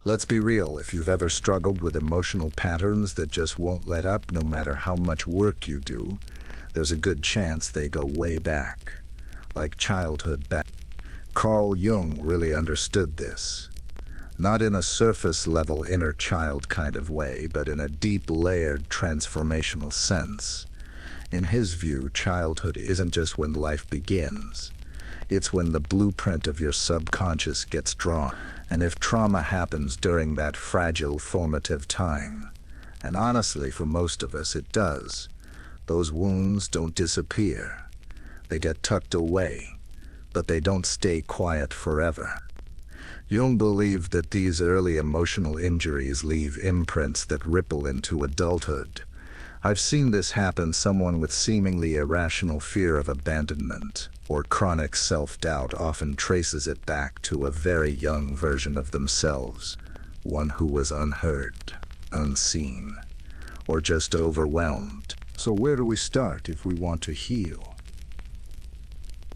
Let's be real, if you've ever struggled with emotional patterns that just won't let up no matter how much work you do, there's a good chance they go way back, like childhood back. Carl Jung really understood this. Not in a surface-level inner child kind of way, but in a deep, layered, transformational sense. In his view, childhood isn't just when life begins. It's when the blueprint of your subconscious gets drawn. And if trauma happens during that fragile, formative time, and honestly, for most of us, it does, those wounds don't disappear. They get tucked away, but they don't stay quiet forever. Jung believed that these early emotional injuries leave imprints that ripple into adulthood. I've seen this happen. Someone with seemingly irrational fear of abandonment or chronic self-doubt often traces it back to a very young version of themselves, one who was unheard, unseen, or just overwhelmed. So where do we start if we want to heal?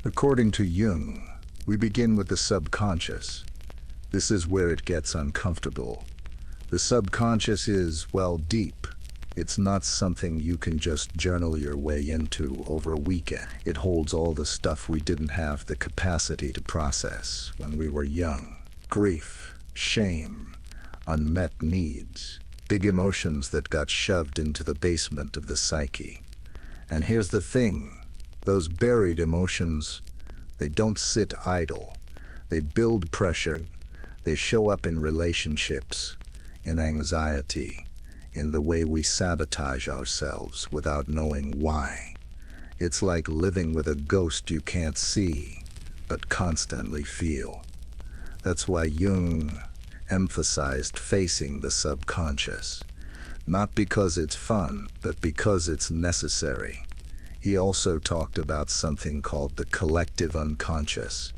According to Jung, we begin with the subconscious. This is where it gets uncomfortable. The subconscious is, well, deep. It's not something you can just journal your way into over a weekend. It holds all the stuff we didn't have the capacity to process when we were young. Grief, shame, unmet needs, big emotions that got shoved into the basement of the psyche. And here's the thing, those buried emotions, they don't sit idle. They build pressure. They show up in relationships, in anxiety, in the way we sabotage ourselves without knowing why. It's like living with a ghost you can't see, but constantly feel. That's why Jung emphasized facing the subconscious, not because it's fun, but because it's necessary. He also talked about something called the collective unconscious,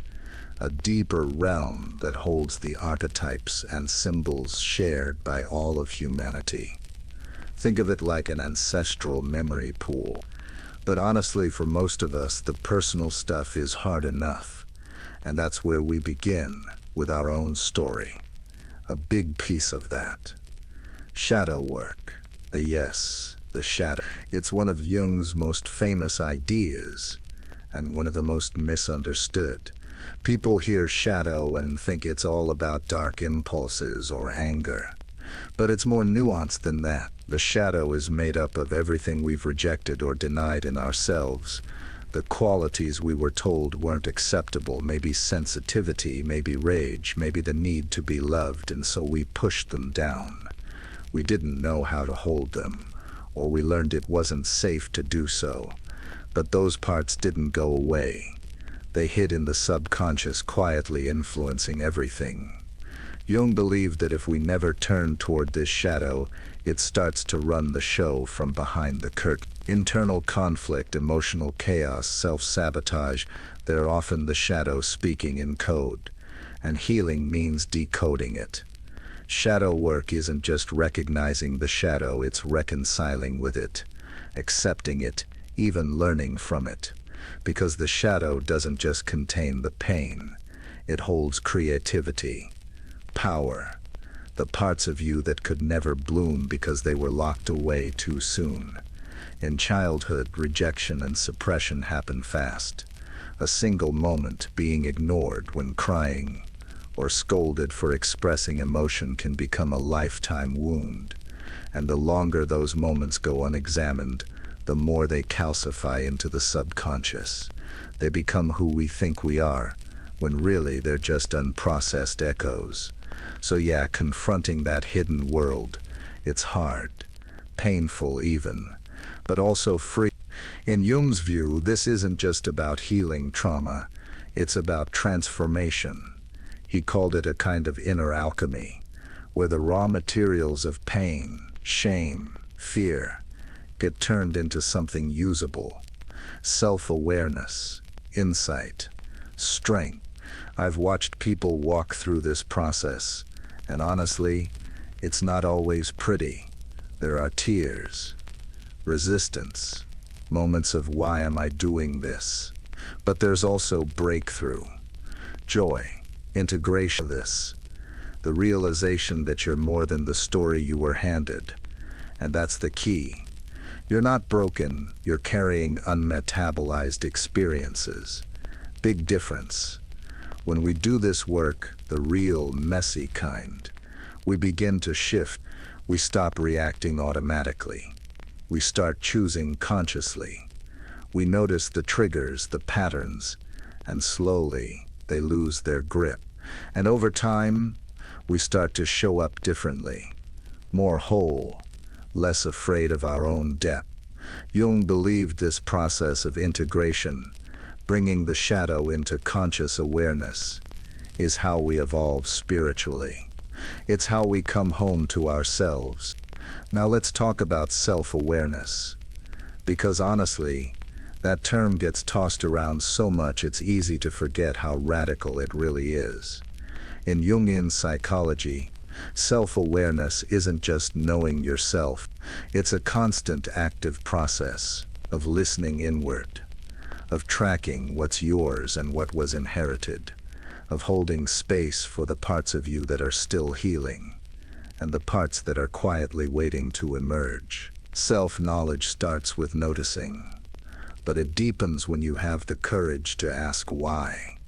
a deeper realm that holds the archetypes and symbols shared by all of humanity. Think of it like an ancestral memory pool. But honestly, for most of us, the personal stuff is hard enough. And that's where we begin, with our own story. A big piece of that. Shadow work. The shadow. It's one of Jung's most famous ideas, and one of the most misunderstood. People hear shadow and think it's all about dark impulses or anger. But it's more nuanced than that. The shadow is made up of everything we've rejected or denied in ourselves. The qualities we were told weren't acceptable, maybe sensitivity, maybe rage, maybe the need to be loved, and so we pushed them down. We didn't know how to hold them, or we learned it wasn't safe to do so. But those parts didn't go away. They hid in the subconscious, quietly influencing everything. Jung believed that if we never turn toward this shadow, it starts to run the show from behind the curtain. Internal conflict, emotional chaos, self-sabotage, they're often the shadow speaking in code. And healing means decoding it. Shadow work isn't just recognizing the shadow, it's reconciling with it, accepting it, even learning from it. Because the shadow doesn't just contain the pain, it holds creativity, power, the parts of you that could never bloom because they were locked away too soon. In childhood, rejection and suppression happen fast. A single moment being ignored when crying, or scolded for expressing emotion, can become a lifetime wound. And the longer those moments go unexamined, the more they calcify into the subconscious. They become who we think we are, when really they're just unprocessed echoes. So yeah, confronting that hidden world, it's hard, painful even, but also free. In Jung's view, this isn't just about healing trauma, it's about transformation. He called it a kind of inner alchemy, where the raw materials of pain, shame, fear, get turned into something usable. Self-awareness, insight, strength. I've watched people walk through this process, and honestly, it's not always pretty. There are tears, resistance, moments of why am I doing this? But there's also breakthrough, joy, integration of this. the realization that you're more than the story you were handed. And that's the key. You're not broken, you're carrying unmetabolized experiences. Big difference. When we do this work, the real messy kind, we begin to shift. We stop reacting automatically. We start choosing consciously. We notice the triggers, the patterns, and slowly they lose their grip. And over time, we start to show up differently, more whole, less afraid of our own depth. Jung believed this process of integration, bringing the shadow into conscious awareness, is how we evolve spiritually. It's how we come home to ourselves. Now let's talk about self-awareness. Because honestly, that term gets tossed around so much it's easy to forget how radical it really is. In Jungian psychology, self-awareness isn't just knowing yourself, it's a constant active process of listening inward, of tracking what's yours and what was inherited, of holding space for the parts of you that are still healing, and the parts that are quietly waiting to emerge. Self-knowledge starts with noticing, but it deepens when you have the courage to ask why.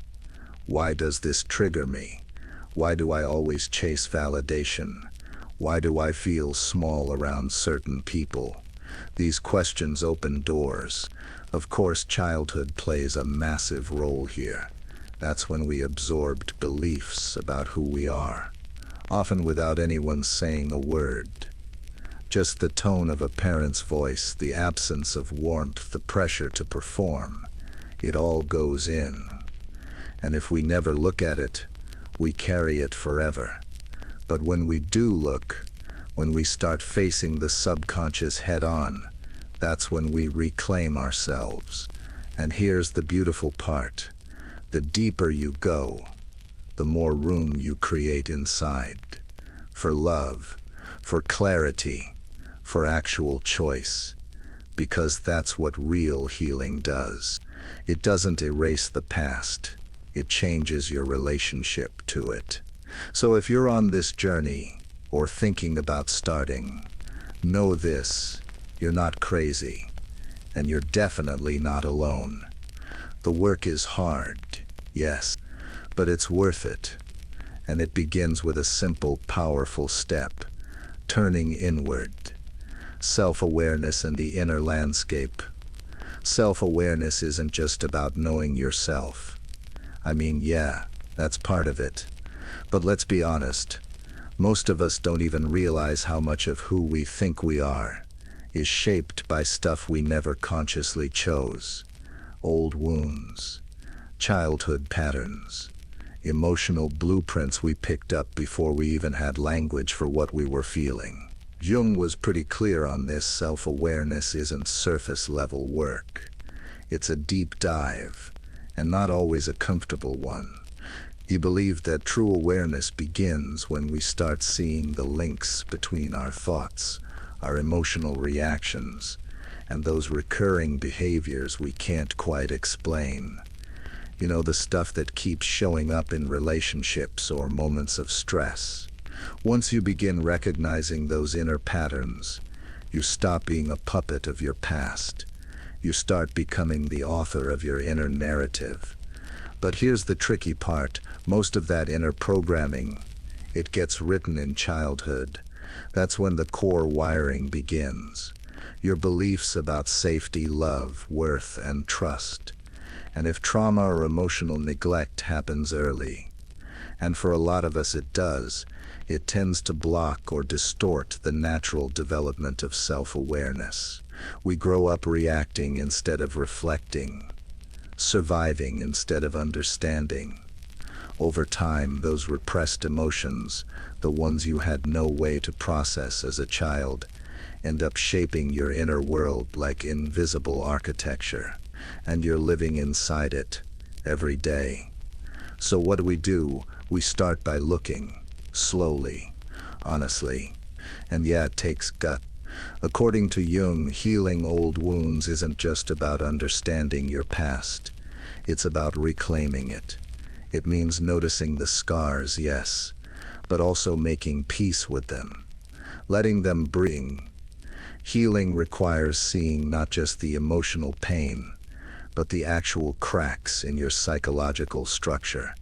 Why does this trigger me? Why do I always chase validation? Why do I feel small around certain people? These questions open doors. Of course, childhood plays a massive role here. That's when we absorbed beliefs about who we are, often without anyone saying a word. Just the tone of a parent's voice, the absence of warmth, the pressure to perform. It all goes in. And if we never look at it, we carry it forever. But when we do look, when we start facing the subconscious head-on, that's when we reclaim ourselves. And here's the beautiful part. The deeper you go, the more room you create inside. For love, for clarity, for actual choice. Because that's what real healing does. It doesn't erase the past. It changes your relationship to it. So if you're on this journey, or thinking about starting, know this, you're not crazy, and you're definitely not alone. The work is hard, yes, but it's worth it. And it begins with a simple, powerful step, turning inward. Self-awareness and the inner landscape. Self-awareness isn't just about knowing yourself. I mean, yeah, that's part of it. But let's be honest, most of us don't even realize how much of who we think we are is shaped by stuff we never consciously chose. Old wounds, childhood patterns, emotional blueprints we picked up before we even had language for what we were feeling. Jung was pretty clear on this. Self-awareness isn't surface-level work. It's a deep dive, and not always a comfortable one. He believed that true awareness begins when we start seeing the links between our thoughts, our emotional reactions, and those recurring behaviors we can't quite explain. You know, the stuff that keeps showing up in relationships or moments of stress. Once you begin recognizing those inner patterns, you stop being a puppet of your past. You start becoming the author of your inner narrative. But here's the tricky part. Most of that inner programming, it gets written in childhood. That's when the core wiring begins. Your beliefs about safety, love, worth, and trust. And if trauma or emotional neglect happens early, and for a lot of us it does, it tends to block or distort the natural development of self-awareness. We grow up reacting instead of reflecting, surviving instead of understanding. Over time, those repressed emotions, the ones you had no way to process as a child, end up shaping your inner world like invisible architecture, and you're living inside it every day. So what do? We start by looking, slowly, honestly, and yeah, it takes gut. According to Jung, healing old wounds isn't just about understanding your past. It's about reclaiming it. It means noticing the scars, yes, but also making peace with them, letting them breathe. Healing requires seeing not just the emotional pain, but the actual cracks in your psychological structure,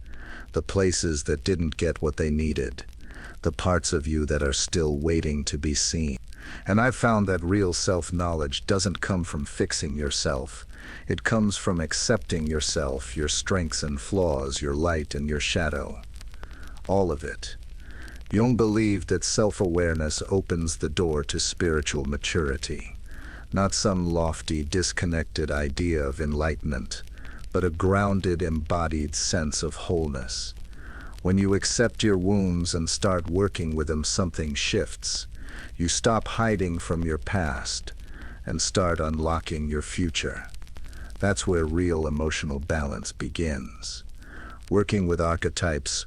the places that didn't get what they needed, the parts of you that are still waiting to be seen. And I've found that real self-knowledge doesn't come from fixing yourself. It comes from accepting yourself, your strengths and flaws, your light and your shadow. All of it. Jung believed that self-awareness opens the door to spiritual maturity, not some lofty, disconnected idea of enlightenment, but a grounded, embodied sense of wholeness. When you accept your wounds and start working with them, something shifts. You stop hiding from your past and start unlocking your future. That's where real emotional balance begins. Working with archetypes.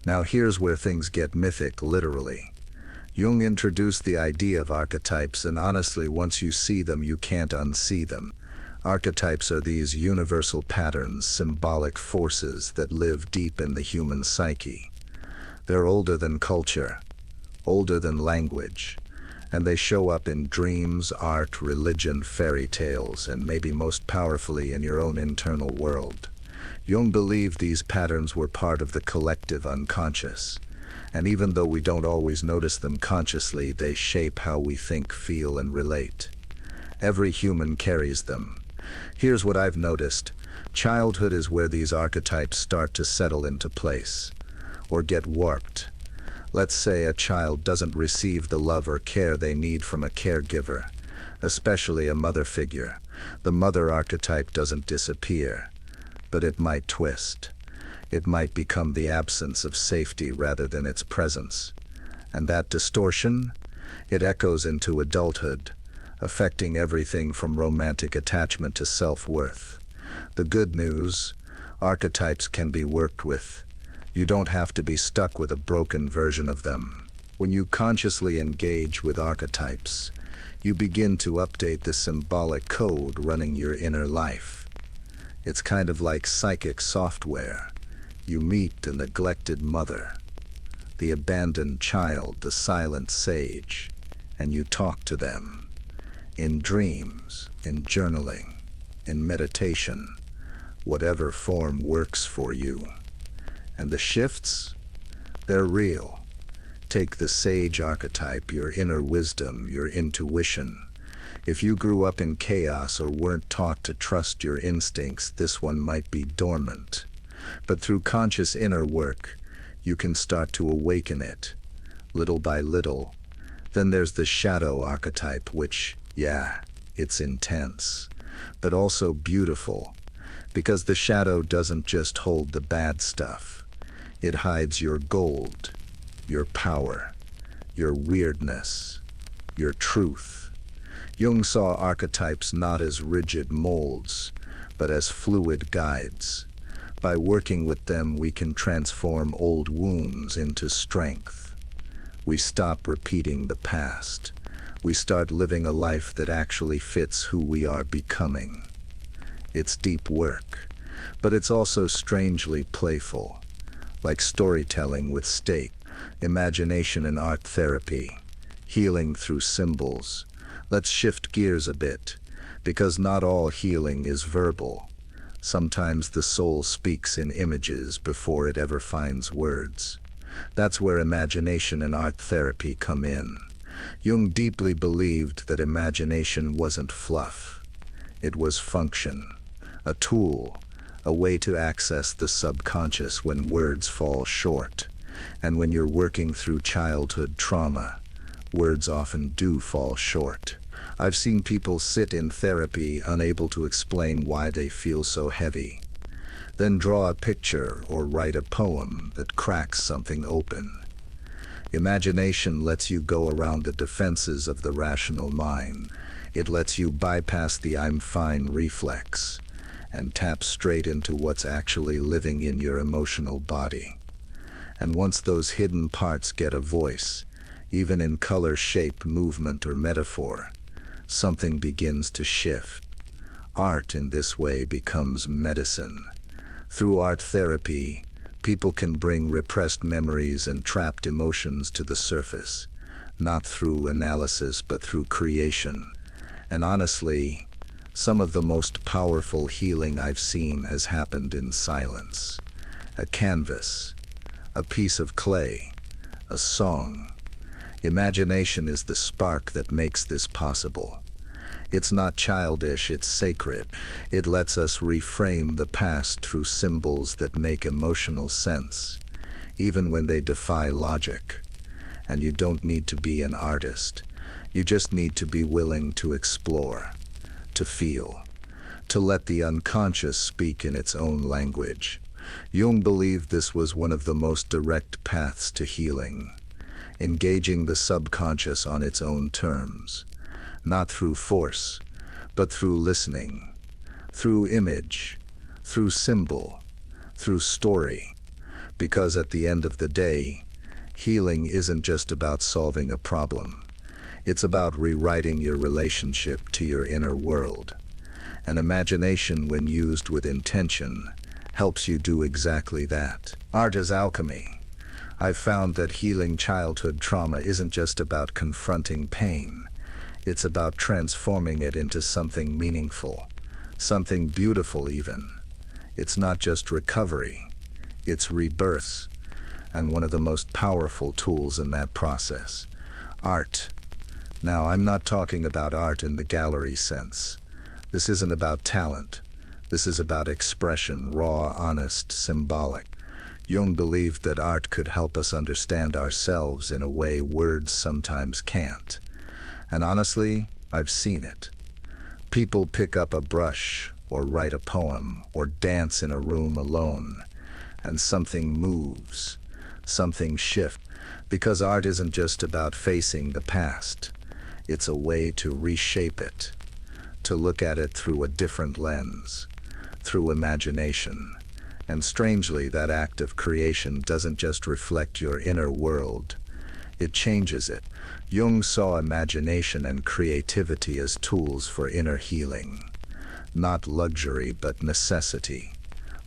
Now here's where things get mythic, literally. Jung introduced the idea of archetypes, and honestly, once you see them, you can't unsee them. Archetypes are these universal patterns, symbolic forces that live deep in the human psyche. They're older than culture, older than language, and they show up in dreams, art, religion, fairy tales, and maybe most powerfully in your own internal world. Jung believed these patterns were part of the collective unconscious, and even though we don't always notice them consciously, they shape how we think, feel, and relate. Every human carries them. Here's what I've noticed. Childhood is where these archetypes start to settle into place, or get warped. Let's say a child doesn't receive the love or care they need from a caregiver, especially a mother figure. The mother archetype doesn't disappear, but it might twist. It might become the absence of safety rather than its presence. And that distortion, it echoes into adulthood, affecting everything from romantic attachment to self-worth. The good news, archetypes can be worked with. You don't have to be stuck with a broken version of them. When you consciously engage with archetypes, you begin to update the symbolic code running your inner life. It's kind of like psychic software. You meet the neglected mother, the abandoned child, the silent sage, and you talk to them. In dreams, in journaling, in meditation, whatever form works for you. And the shifts? They're real. Take the sage archetype, your inner wisdom, your intuition. If you grew up in chaos or weren't taught to trust your instincts, this one might be dormant. But through conscious inner work, you can start to awaken it, little by little. Then there's the shadow archetype, which, yeah, it's intense, but also beautiful, because the shadow doesn't just hold the bad stuff. It hides your gold, your power, your weirdness, your truth. Jung saw archetypes not as rigid molds, but as fluid guides. By working with them, we can transform old wounds into strength. We stop repeating the past. We start living a life that actually fits who we are becoming. It's deep work, but it's also strangely playful, like storytelling with stake, imagination and art therapy, healing through symbols. Let's shift gears a bit, because not all healing is verbal. Sometimes the soul speaks in images before it ever finds words. That's where imagination and art therapy come in. Jung deeply believed that imagination wasn't fluff. It was function, a tool, a way to access the subconscious when words fall short. And when you're working through childhood trauma, words often do fall short. I've seen people sit in therapy unable to explain why they feel so heavy. Then draw a picture or write a poem that cracks something open. Imagination lets you go around the defenses of the rational mind. It lets you bypass the "I'm fine" reflex and tap straight into what's actually living in your emotional body. And once those hidden parts get a voice, even in color, shape, movement, or metaphor, something begins to shift. Art in this way becomes medicine. Through art therapy, People can bring repressed memories and trapped emotions to the surface, not through analysis but through creation. And honestly, some of the most powerful healing I've seen has happened in silence. A canvas, a piece of clay, a song. Imagination is the spark that makes this possible. It's not childish, it's sacred. It lets us reframe the past through symbols that make emotional sense, even when they defy logic. And you don't need to be an artist. You just need to be willing to explore, to feel, to let the unconscious speak in its own language. Jung believed this was one of the most direct paths to healing, engaging the subconscious on its own terms. Not through force, but through listening, through image, through symbol, through story. Because at the end of the day, healing isn't just about solving a problem. It's about rewriting your relationship to your inner world. And imagination, when used with intention, helps you do exactly that. Art is alchemy. I've found that healing childhood trauma isn't just about confronting pain. It's about transforming it into something meaningful, something beautiful even. It's not just recovery, it's rebirth, and one of the most powerful tools in that process, art. Now, I'm not talking about art in the gallery sense. This isn't about talent. This is about expression, raw, honest, symbolic. Jung believed that art could help us understand ourselves in a way words sometimes can't. And honestly, I've seen it. People pick up a brush, or write a poem, or dance in a room alone, and something moves, something shifts. Because art isn't just about facing the past. It's a way to reshape it, to look at it through a different lens, through imagination. And strangely, that act of creation doesn't just reflect your inner world, it changes it. Jung saw imagination and creativity as tools for inner healing, not luxury but necessity.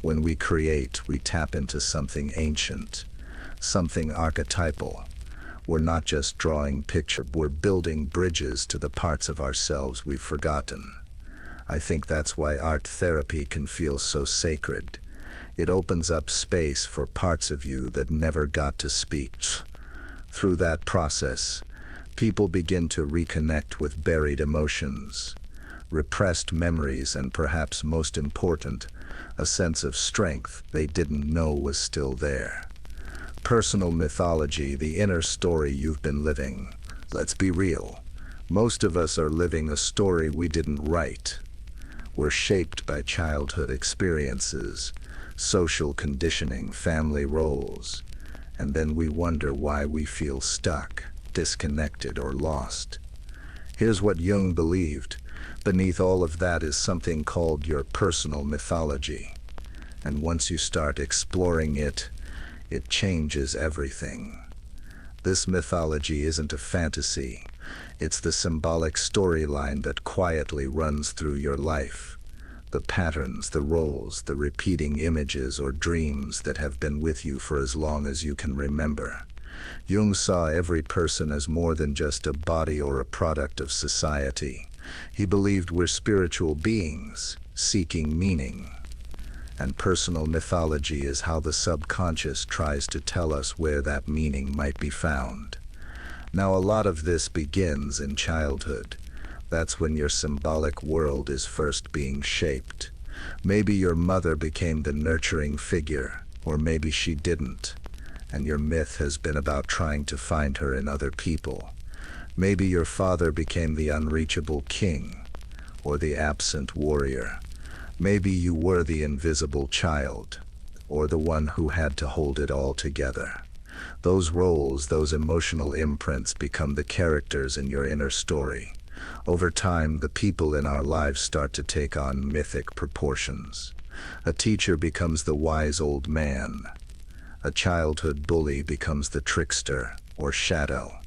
When we create, we tap into something ancient, something archetypal. We're not just drawing pictures, we're building bridges to the parts of ourselves we've forgotten. I think that's why art therapy can feel so sacred. It opens up space for parts of you that never got to speak. Through that process, people begin to reconnect with buried emotions, repressed memories, and perhaps most important, a sense of strength they didn't know was still there. Personal mythology, the inner story you've been living. Let's be real. Most of us are living a story we didn't write. We're shaped by childhood experiences, social conditioning, family roles, and then we wonder why we feel stuck, disconnected, or lost. Here's what Jung believed. Beneath all of that is something called your personal mythology. And once you start exploring it, it changes everything. This mythology isn't a fantasy. It's the symbolic storyline that quietly runs through your life. The patterns, the roles, the repeating images or dreams that have been with you for as long as you can remember. Jung saw every person as more than just a body or a product of society. He believed we're spiritual beings, seeking meaning. And personal mythology is how the subconscious tries to tell us where that meaning might be found. Now, a lot of this begins in childhood. That's when your symbolic world is first being shaped. Maybe your mother became the nurturing figure, or maybe she didn't, and your myth has been about trying to find her in other people. Maybe your father became the unreachable king, or the absent warrior. Maybe you were the invisible child, or the one who had to hold it all together. Those roles, those emotional imprints become the characters in your inner story. Over time, the people in our lives start to take on mythic proportions. A teacher becomes the wise old man. A childhood bully becomes the trickster, or shadow.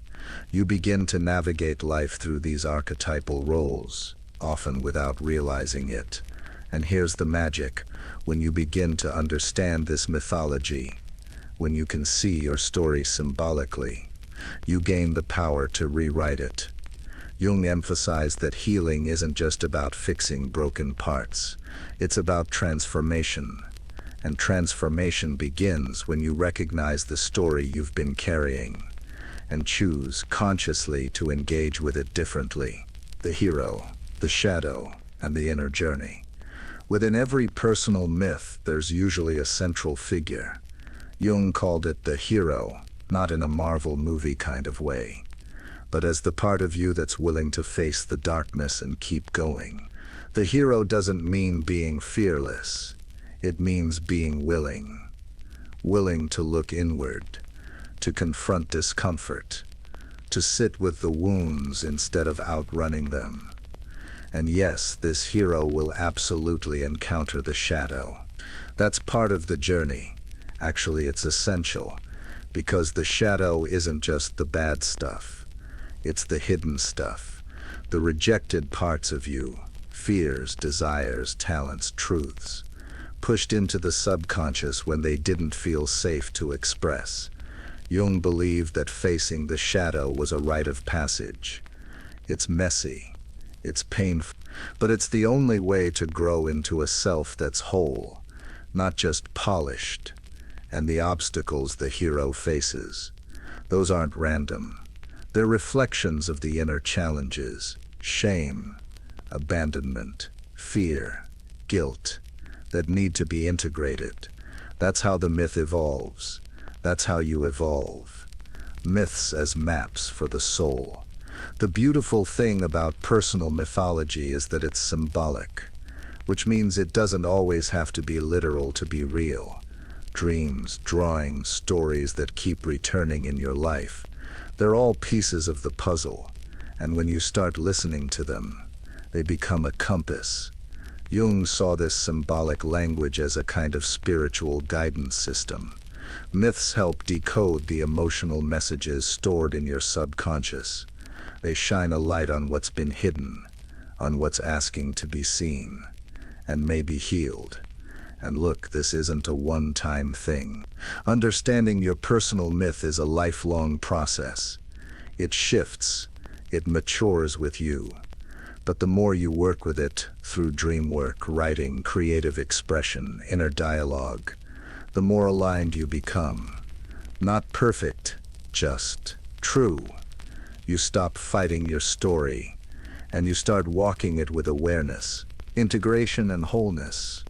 You begin to navigate life through these archetypal roles, often without realizing it. And here's the magic. When you begin to understand this mythology, when you can see your story symbolically, you gain the power to rewrite it. Jung emphasized that healing isn't just about fixing broken parts, it's about transformation. And transformation begins when you recognize the story you've been carrying and choose consciously to engage with it differently. The hero, the shadow, and the inner journey. Within every personal myth, there's usually a central figure. Jung called it the hero, not in a Marvel movie kind of way, but as the part of you that's willing to face the darkness and keep going. The hero doesn't mean being fearless. It means being willing. Willing to look inward, to confront discomfort, to sit with the wounds instead of outrunning them. And yes, this hero will absolutely encounter the shadow. That's part of the journey. Actually, it's essential, because the shadow isn't just the bad stuff. It's the hidden stuff, the rejected parts of you, fears, desires, talents, truths, pushed into the subconscious when they didn't feel safe to express. Jung believed that facing the shadow was a rite of passage. It's messy, it's painful, but it's the only way to grow into a self that's whole, not just polished. And the obstacles the hero faces, those aren't random. They're reflections of the inner challenges, shame, abandonment, fear, guilt, that need to be integrated. That's how the myth evolves. That's how you evolve. Myths as maps for the soul. The beautiful thing about personal mythology is that it's symbolic, which means it doesn't always have to be literal to be real. Dreams, drawings, stories that keep returning in your life, they're all pieces of the puzzle, and when you start listening to them, they become a compass. Jung saw this symbolic language as a kind of spiritual guidance system. Myths help decode the emotional messages stored in your subconscious. They shine a light on what's been hidden, on what's asking to be seen, and maybe healed. And look, this isn't a one-time thing. Understanding your personal myth is a lifelong process. It shifts, it matures with you. But the more you work with it, through dream work, writing, creative expression, inner dialogue, the more aligned you become. Not perfect, just true. You stop fighting your story, and you start walking it with awareness, integration, and wholeness.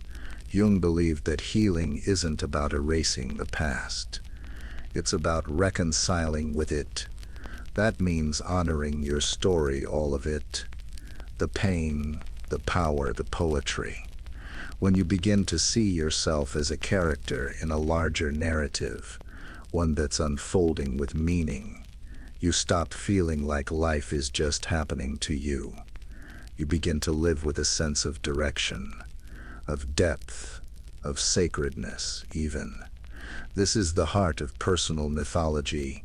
Jung believed that healing isn't about erasing the past. It's about reconciling with it. That means honoring your story, all of it. The pain, the power, the poetry. When you begin to see yourself as a character in a larger narrative, one that's unfolding with meaning, you stop feeling like life is just happening to you. You begin to live with a sense of direction, of depth, of sacredness, even. This is the heart of personal mythology.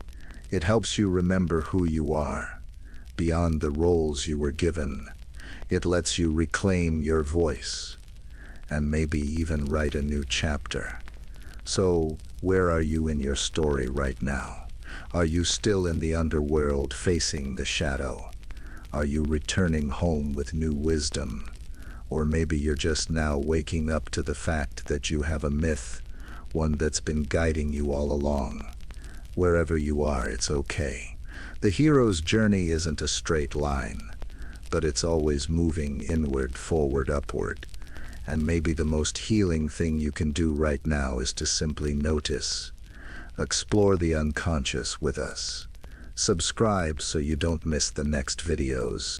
It helps you remember who you are, beyond the roles you were given. It lets you reclaim your voice, and maybe even write a new chapter. So, where are you in your story right now? Are you still in the underworld facing the shadow? Are you returning home with new wisdom? Or maybe you're just now waking up to the fact that you have a myth, one that's been guiding you all along. Wherever you are, it's okay. The hero's journey isn't a straight line, but it's always moving inward, forward, upward. And maybe the most healing thing you can do right now is to simply notice. Explore the unconscious with us. Subscribe so you don't miss the next videos.